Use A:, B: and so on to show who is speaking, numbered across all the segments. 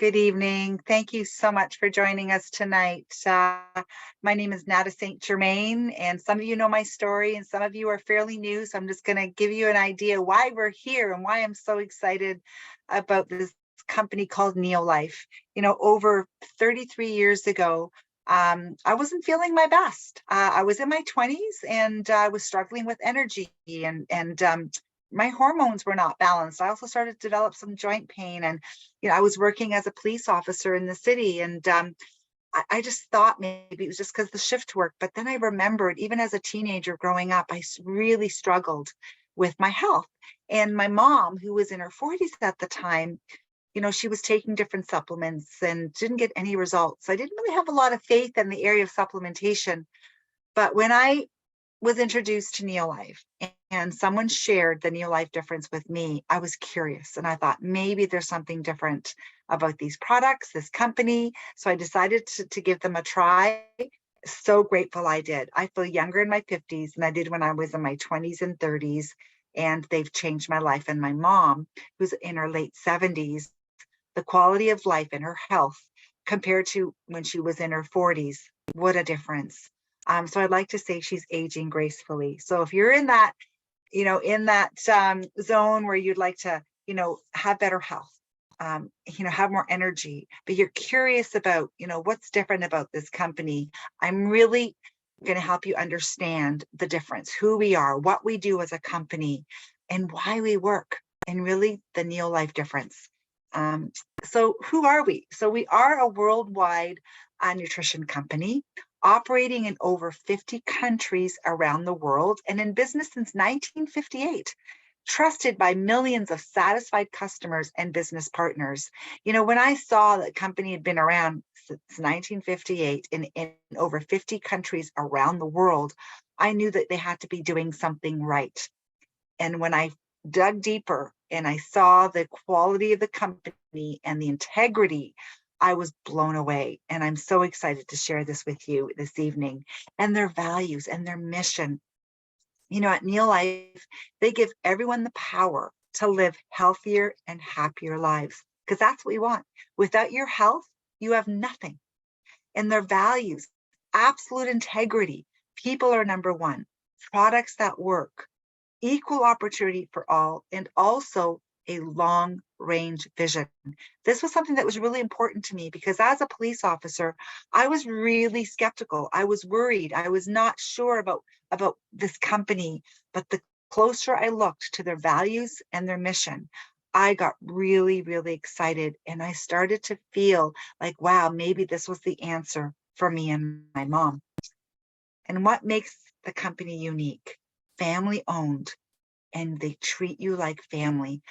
A: Good evening. Thank you so much for joining us tonight. My name is Nada St. Germain, and some of you know my story, and some of you are fairly new. So I'm just going to give you an idea why we're here and why I'm so excited about this company called Neolife. Over 33 years ago, I wasn't feeling my best. I was in my 20s and I was struggling with energy and my hormones were not balanced. I also started to develop some joint pain, and I was working as a police officer in the city, and I just thought maybe it was just because the shift work. But then I remembered, even as a teenager growing up, really struggled with my health. And my mom, who was in her 40s at the time, she was taking different supplements and didn't get any results. I didn't really have a lot of faith in the area of supplementation. But when I was introduced to Neolife and someone shared the Neolife difference with me, I was curious and I thought maybe there's something different about these products, this company. So I decided to give them a try. So grateful I did. I feel younger in my 50s than I did when I was in my 20s and 30s. And they've changed my life. And my mom, who's in her late 70s, the quality of life and her health compared to when she was in her 40s, what a difference. So I'd like to say she's aging gracefully. So if you're in that, zone where you'd like to, have better health, have more energy, but you're curious about, what's different about this company, I'm really going to help you understand the difference, who we are, what we do as a company, and why we work, and really the Neolife difference. So who are we? So we are a worldwide nutrition company operating in over 50 countries around the world and in business since 1958, trusted by millions of satisfied customers and business partners. When I saw that company had been around since 1958 in over 50 countries around the world, I knew that they had to be doing something right. And when I dug deeper and I saw the quality of the company and the integrity, I was blown away. And I'm so excited to share this with you this evening, and their values and their mission. At Neolife, they give everyone the power to live healthier and happier lives, because that's what we want. Without your health, you have nothing. And their values, absolute integrity, people are number one, products that work, equal opportunity for all, and also a long range vision. This was something that was really important to me because as a police officer, I was really skeptical. I was worried. I was not sure about this company, but the closer I looked to their values and their mission, I got really, really excited. And I started to feel like, wow, maybe this was the answer for me and my mom. And what makes the company unique? Family owned, and they treat you like family.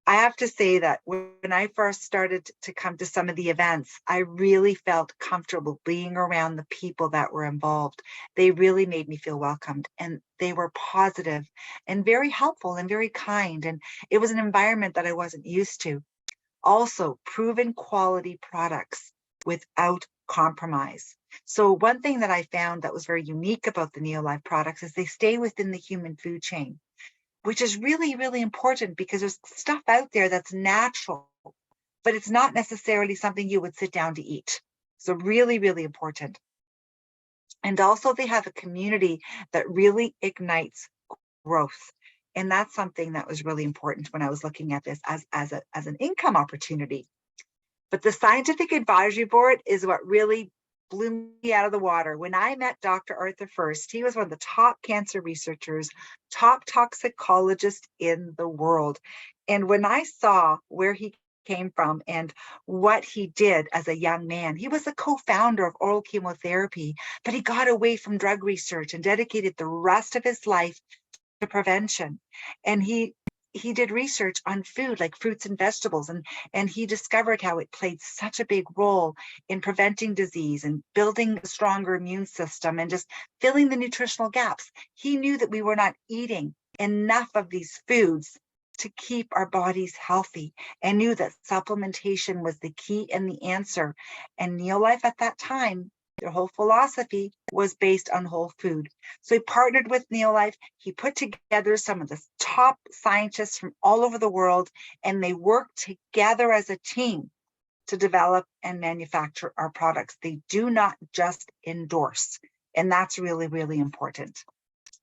A: I have to say that when I first started to come to some of the events, I really felt comfortable being around the people that were involved. They really made me feel welcomed, and they were positive and very helpful and very kind. And it was an environment that I wasn't used to. Also, proven quality products without compromise. So one thing that I found that was very unique about the Neolife products is they stay within the human food chain, which is really, really important because there's stuff out there that's natural, but it's not necessarily something you would sit down to eat. So really, really important. And also they have a community that really ignites growth. And that's something that was really important when I was looking at this as an income opportunity. But the scientific advisory board is what really blew me out of the water. When I met Dr. Arthur First, he was one of the top cancer researchers, top toxicologist in the world. And when I saw where he came from and what he did as a young man, he was a co-founder of oral chemotherapy, but he got away from drug research and dedicated the rest of his life to prevention. And he did research on food like fruits and vegetables, and he discovered how it played such a big role in preventing disease and building a stronger immune system and just filling the nutritional gaps. He knew that we were not eating enough of these foods to keep our bodies healthy, and knew that supplementation was the key and the answer. And Neolife at that time, their whole philosophy was based on whole food. So he partnered with Neolife. He put together some of the top scientists from all over the world, and they worked together as a team to develop and manufacture our products. They do not just endorse. And that's really, really important.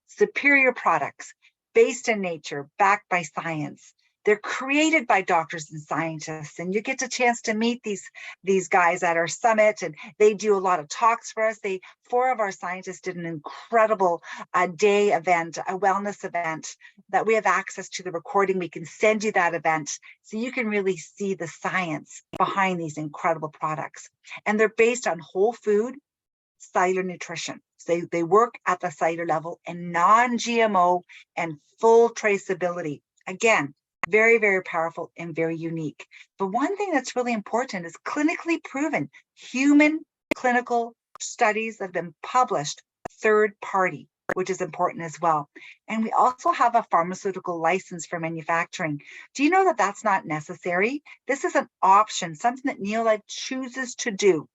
A: Superior products based in nature, backed by science. They're created by doctors and scientists, and you get a chance to meet these guys at our summit, and they do a lot of talks for us. Four of our scientists did an incredible day event, a wellness event that we have access to the recording. We can send you that event so you can really see the science behind these incredible products. And they're based on whole food, cellular nutrition. So they work at the cellular level and non-GMO and full traceability. Again, very, very powerful and very unique. But one thing that's really important is clinically proven. Human clinical studies have been published third party, which is important as well. And we also have a pharmaceutical license for manufacturing. Do you know that that's not necessary? This is an option, something that Neolife chooses to do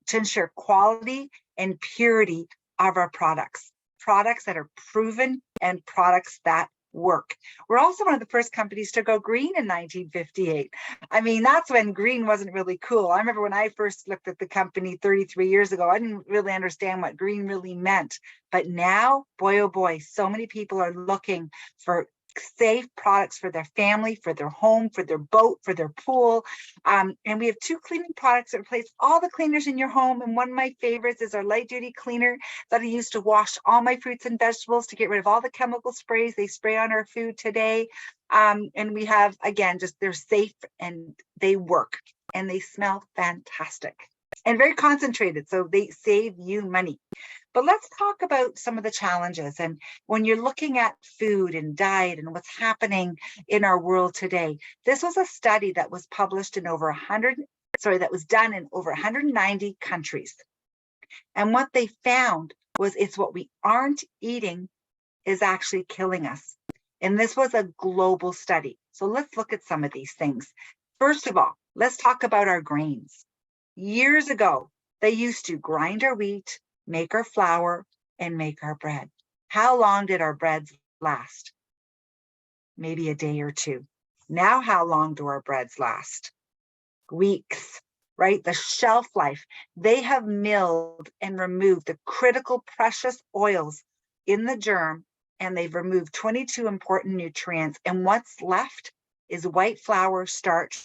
A: to ensure quality and purity of our products that are proven and products that work. We're also one of the first companies to go green in 1958. I mean, that's when green wasn't really cool. I remember when I first looked at the company 33 years ago, I didn't really understand what green really meant. But now, boy, oh boy, so many people are looking for safe products for their family, for their home, for their boat, for their pool. And we have 2 cleaning products that replace all the cleaners in your home. And one of my favorites is our light duty cleaner that I use to wash all my fruits and vegetables to get rid of all the chemical sprays they spray on our food today. And we have, again, just they're safe and they work and they smell fantastic and very concentrated. So they save you money. But let's talk about some of the challenges. And when you're looking at food and diet and what's happening in our world today, this was a study that was published in that was done in over 190 countries. And what they found was it's what we aren't eating is actually killing us. And this was a global study. So let's look at some of these things. First of all, let's talk about our grains. Years ago, they used to grind our wheat, make our flour, and make our bread. How long did our breads last? Maybe a day or two. Now, how long do our breads last? Weeks, right? The shelf life. They have milled and removed the critical precious oils in the germ, and they've removed 22 important nutrients. And what's left is white flour, starch,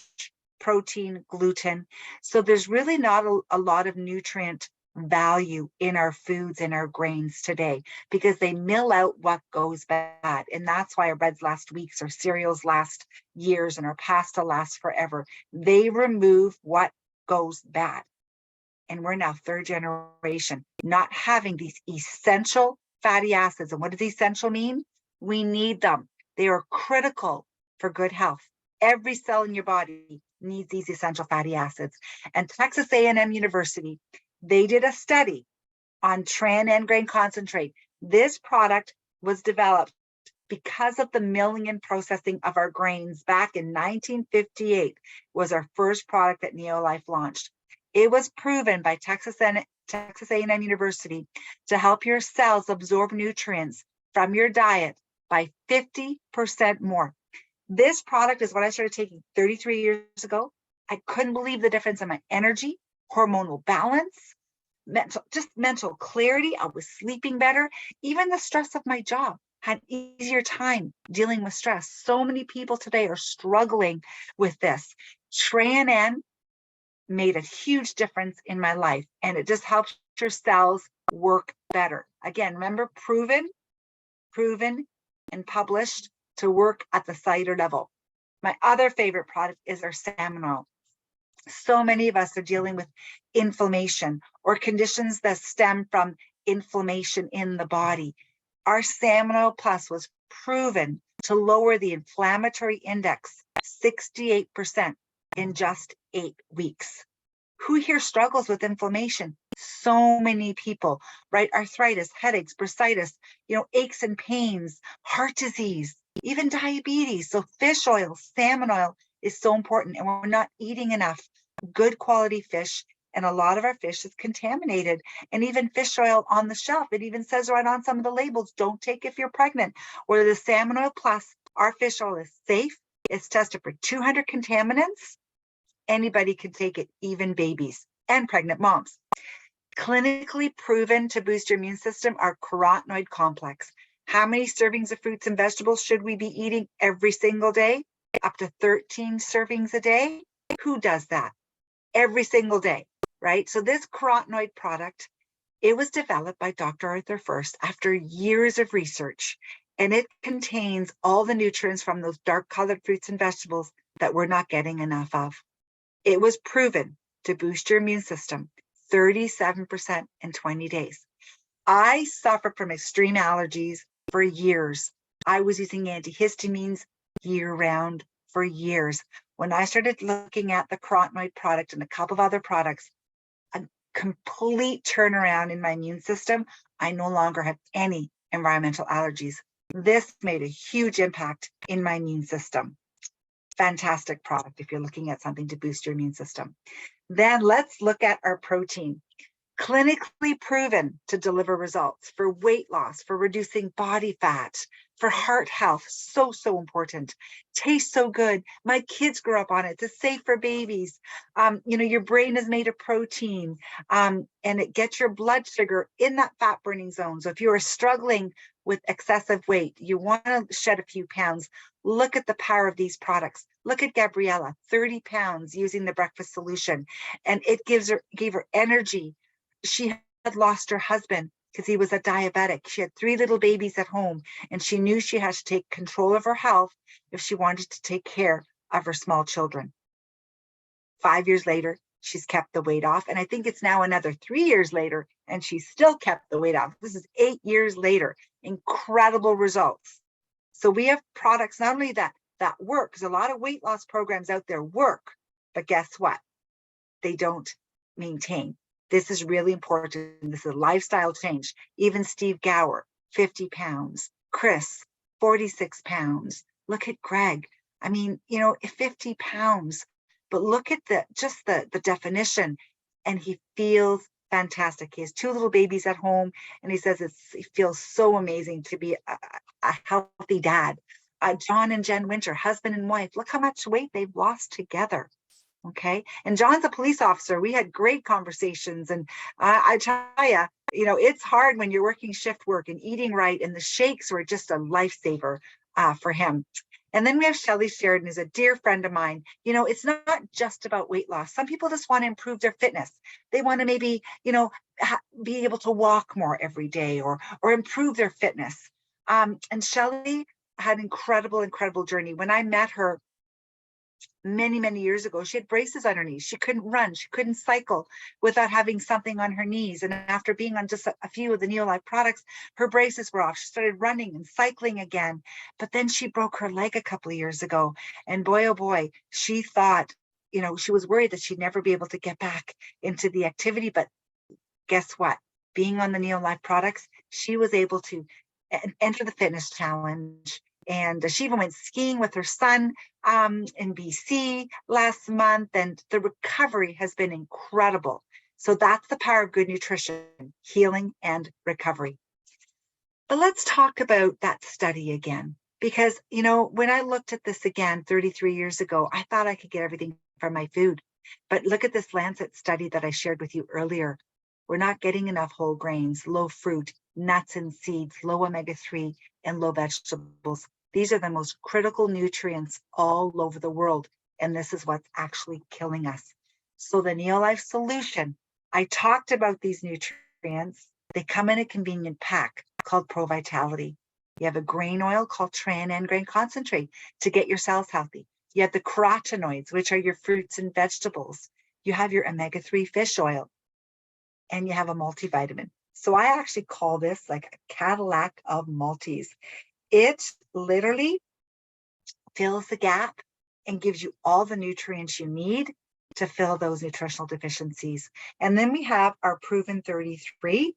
A: protein, gluten. So there's really not a lot of nutrient value in our foods and our grains today because they mill out what goes bad. And that's why our breads last weeks, our cereals last years, and our pasta lasts forever. They remove what goes bad. And we're now third generation not having these essential fatty acids. And what does essential mean? We need them. They are critical for good health. Every cell in your body needs these essential fatty acids. And Texas A&M University, they did a study on tran end grain concentrate. This product was developed because of the milling and processing of our grains back in 1958 was our first product that Neolife launched. It was proven by Texas A&M University to help your cells absorb nutrients from your diet by 50% more. This product is what I started taking 33 years ago. I couldn't believe the difference in my energy, hormonal balance, mental clarity. I was sleeping better. Even the stress of my job, had easier time dealing with stress. So many people today are struggling with this. Tran made a huge difference in my life, and it just helps your cells work better. Again, remember, proven, and published to work at the cellular level. My other favorite product is our salmon oil. So many of us are dealing with inflammation or conditions that stem from inflammation in the body. Our Salmon Oil Plus was proven to lower the inflammatory index 68% in just 8 weeks. Who here struggles with inflammation? So many people, right? Arthritis, headaches, bursitis, aches and pains, heart disease, even diabetes. So fish oil, salmon oil is so important, and we're not eating enough good quality fish. And a lot of our fish is contaminated. And even fish oil on the shelf, it even says right on some of the labels, don't take if you're pregnant. Where the Salmon Oil Plus, our fish oil is safe. It's tested for 200 contaminants. Anybody can take it, even babies and pregnant moms. Clinically proven to boost your immune system are carotenoid complex. How many servings of fruits and vegetables should we be eating every single day? Up to 13 servings a day. Who does that? Every single day, right? So this carotenoid product, it was developed by Dr. Arthur First after years of research, and it contains all the nutrients from those dark colored fruits and vegetables that we're not getting enough of. It was proven to boost your immune system 37% in 20 days. I suffered from extreme allergies for years. I was using antihistamines year round for years. When I started looking at the carotenoid product and a couple of other products, a complete turnaround in my immune system. I no longer have any environmental allergies. This made a huge impact in my immune system. Fantastic product if you're looking at something to boost your immune system. Then let's look at our protein. Clinically proven to deliver results for weight loss, for reducing body fat, for heart health. So important. Tastes so good. My kids grew up on it. It's safe for babies. Your brain is made of protein, and it gets your blood sugar in that fat burning zone. So if you are struggling with excessive weight, you want to shed a few pounds, look at the power of these products. Look at Gabriella, 30 pounds using the breakfast solution, and it gave her energy. She had lost her husband because he was a diabetic. She had 3 little babies at home, and she knew she had to take control of her health if she wanted to take care of her small children. 5 years later, she's kept the weight off. And I think it's now another 3 years later, and she's still kept the weight off. This is 8 years later. Incredible results. So we have products, not only that work, because a lot of weight loss programs out there work, but guess what? They don't maintain. This is really important. This is a lifestyle change. Even Steve Gower, 50 pounds. Chris, 46 pounds. Look at Greg. 50 pounds. But look at the definition. And he feels fantastic. He has 2 little babies at home. And he says it feels so amazing to be a healthy dad. John and Jen Winter, husband and wife. Look how much weight they've lost together. Okay. And John's a police officer. We had great conversations. And I tell you, it's hard when you're working shift work and eating right. And the shakes were just a lifesaver for him. And then we have Shelley Sheridan, who's a dear friend of mine. It's not just about weight loss. Some people just want to improve their fitness. They want to maybe, be able to walk more every day or improve their fitness. And Shelley had incredible journey. When I met her many years ago, she had braces on her knees. She couldn't run. She couldn't cycle without having something on her knees. And after being on just a few of the Neolife products, her braces were off. She started running and cycling again. But then she broke her leg a couple of years ago. And boy, oh boy, she thought, she was worried that she'd never be able to get back into the activity. But guess what? Being on the Neolife products, she was able to enter the fitness challenge. And she even went skiing with her son in BC last month. And the recovery has been incredible. So that's the power of good nutrition, healing and recovery. But let's talk about that study again. Because, when I looked at this again 33 years ago, I thought I could get everything from my food. But look at this Lancet study that I shared with you earlier. We're not getting enough whole grains, low fruit, nuts and seeds, low omega-3, and low vegetables. These are the most critical nutrients all over the world, and this is what's actually killing us. So the Neolife solution, I talked about these nutrients. They come in a convenient pack called Pro Vitality. You have a grain oil called Tran End Grain Concentrate to get your cells healthy. You have the carotenoids, which are your fruits and vegetables. You have your omega-3 fish oil, and you have a multivitamin. So I actually call this like a Cadillac of multis. It literally fills the gap and gives you all the nutrients you need to fill those nutritional deficiencies. And then we have our Proven 33,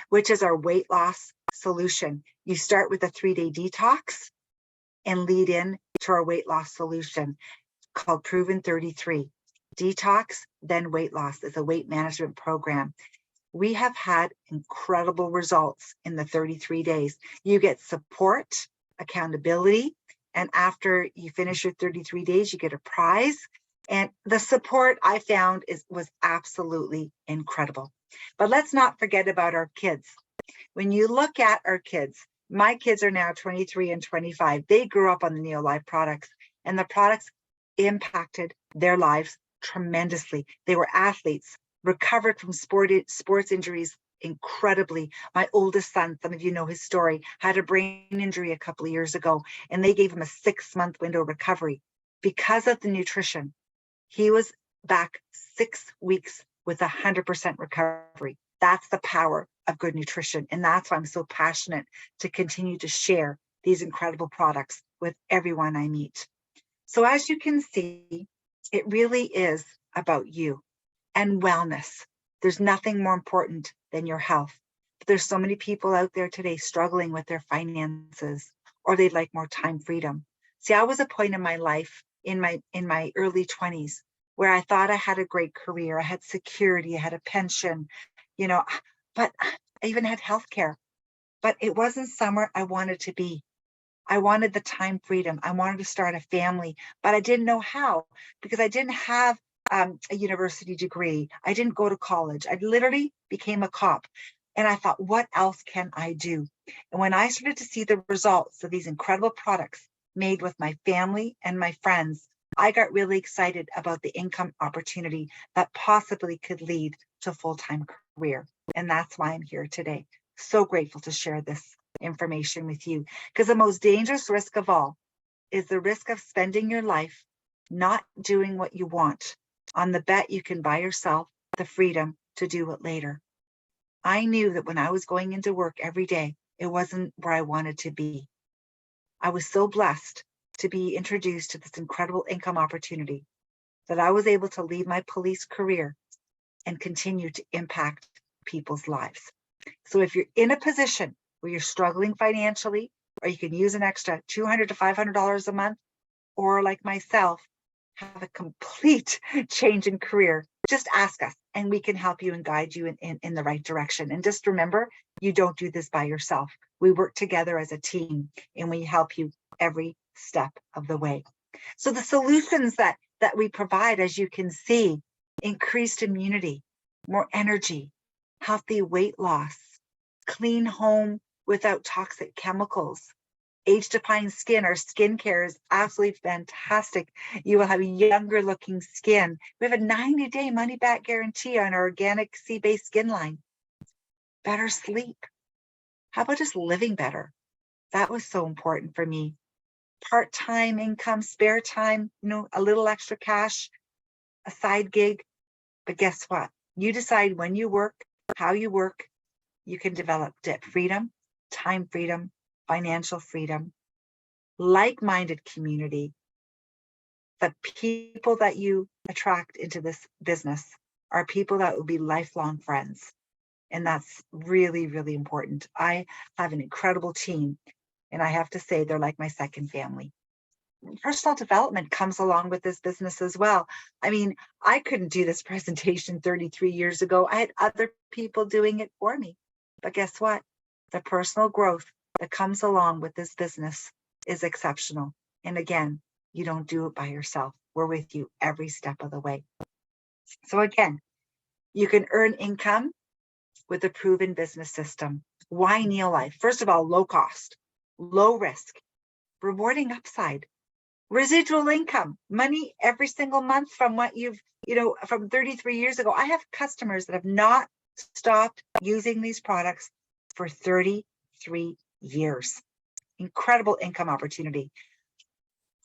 A: which is our weight loss solution. You start with a 3-day detox and lead in to our weight loss solution called Proven 33. Detox, then weight loss is a weight management program. We have had incredible results in the 33 days. You get support, accountability, and after you finish your 33 days, you get a prize. And the support I found was absolutely incredible. But let's not forget about our kids. When you look at our kids, my kids are now 23 and 25. They grew up on the Neolife products, and the products impacted their lives tremendously. They were athletes, recovered from sports injuries incredibly. My oldest son, some of you know his story, had a brain injury a couple of years ago, and they gave him a 6-month window recovery. Because of the nutrition, he was back 6 weeks with 100% recovery. That's the power of good nutrition. And that's why I'm so passionate to continue to share these incredible products with everyone I meet. So as you can see, it really is about you and wellness. There's nothing more important than your health. But there's so many people out there today struggling with their finances, or they'd like more time freedom. See, I was a point in my life in my early 20s where I thought I had a great career. I had security, I had a pension, but I even had healthcare. But it wasn't somewhere I wanted to be. I wanted the time freedom. I wanted to start a family, but I didn't know how because I didn't have a university degree. I didn't go to college. I literally became a cop. And I thought, what else can I do? And when I started to see the results of these incredible products made with my family and my friends, I got really excited about the income opportunity that possibly could lead to a full-time career. And that's why I'm here today. So grateful to share this information with you, because the most dangerous risk of all is the risk of spending your life not doing what you want on the bet you can buy yourself the freedom to do it later. I knew that when I was going into work every day, it wasn't where I wanted to be. I was so blessed to be introduced to this incredible income opportunity that I was able to leave my police career and continue to impact people's lives. So if you're in a position where you're struggling financially, or you can use an extra $200 to $500 a month, or like myself, have a complete change in career, just ask us and we can help you and guide you in the right direction. And just remember, you don't do this by yourself. We work together as a team and we help you every step of the way. So the solutions that we provide, as you can see, increased immunity, more energy, healthy weight loss, clean home without toxic chemicals, age-defying skin. Our skincare is absolutely fantastic. You will have younger looking skin. We have a 90-day money-back guarantee on our organic sea-based skin line. Better sleep. How about just living better? That was so important for me. Part-time income, spare time, a little extra cash, a side gig. But guess what? You decide when you work, how you work. You can develop debt freedom, time freedom, financial freedom, like-minded community. The people that you attract into this business are people that will be lifelong friends. And that's really, really important. I have an incredible team, and I have to say they're like my second family. Personal development comes along with this business as well. I mean, I couldn't do this presentation 33 years ago. I had other people doing it for me. But guess what? The personal growth that comes along with this business is exceptional. And again, you don't do it by yourself. We're with you every step of the way. So again, you can earn income with a proven business system. Why Neolife? First of all, low cost, low risk, rewarding upside, residual income, money every single month from what you've, from 33 years ago. I have customers that have not stopped using these products for 33 years. Incredible income opportunity,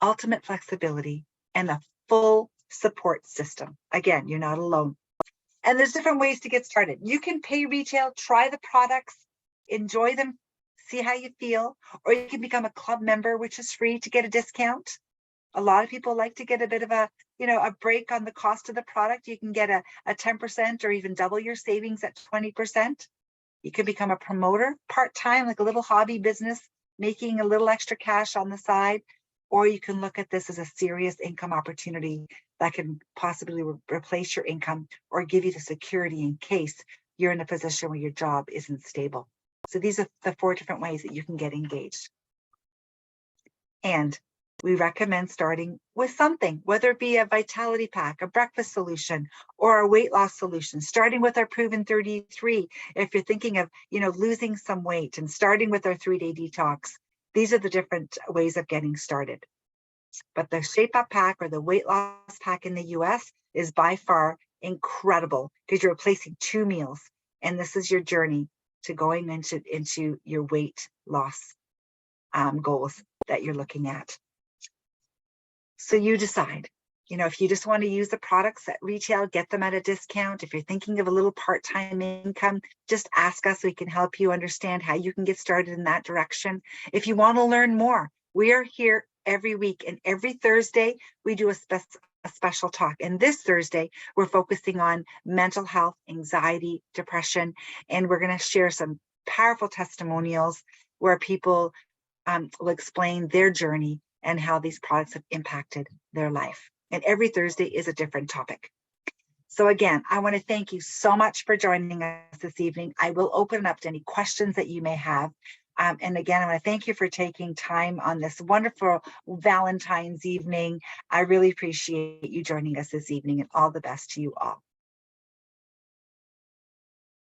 A: ultimate flexibility, and a full support system. Again, you're not alone. And there's different ways to get started. You can pay retail, try the products, enjoy them, see how you feel, or you can become a club member, which is free to get a discount. A lot of people like to get a bit of a break on the cost of the product. You can get a 10% or even double your savings at 20%. You can become a promoter part-time, like a little hobby business, making a little extra cash on the side. Or you can look at this as a serious income opportunity that can possibly replace your income or give you the security in case you're in a position where your job isn't stable. So these are the 4 different ways that you can get engaged. And We recommend starting with something, whether it be a vitality pack, a breakfast solution, or a weight loss solution, starting with our Proven 33. If you're thinking of, losing some weight, and starting with our 3-day detox, these are the different ways of getting started. But the Shape Up Pack or the weight loss pack in the US is by far incredible because you're replacing 2 meals. And this is your journey to going into your weight loss goals that you're looking at. So you decide, if you just want to use the products at retail, get them at a discount. If you're thinking of a little part-time income, just ask us. We can help you understand how you can get started in that direction. If you want to learn more, we are here every week, and every Thursday we do a special talk. And this Thursday, we're focusing on mental health, anxiety, depression, and we're going to share some powerful testimonials where people will explain their journey and how these products have impacted their life. And every Thursday is a different topic. So again, I want to thank you so much for joining us this evening. I will open it up to any questions that you may have. And again, I want to thank you for taking time on this wonderful Valentine's evening. I really appreciate you joining us this evening, and all the best to you all.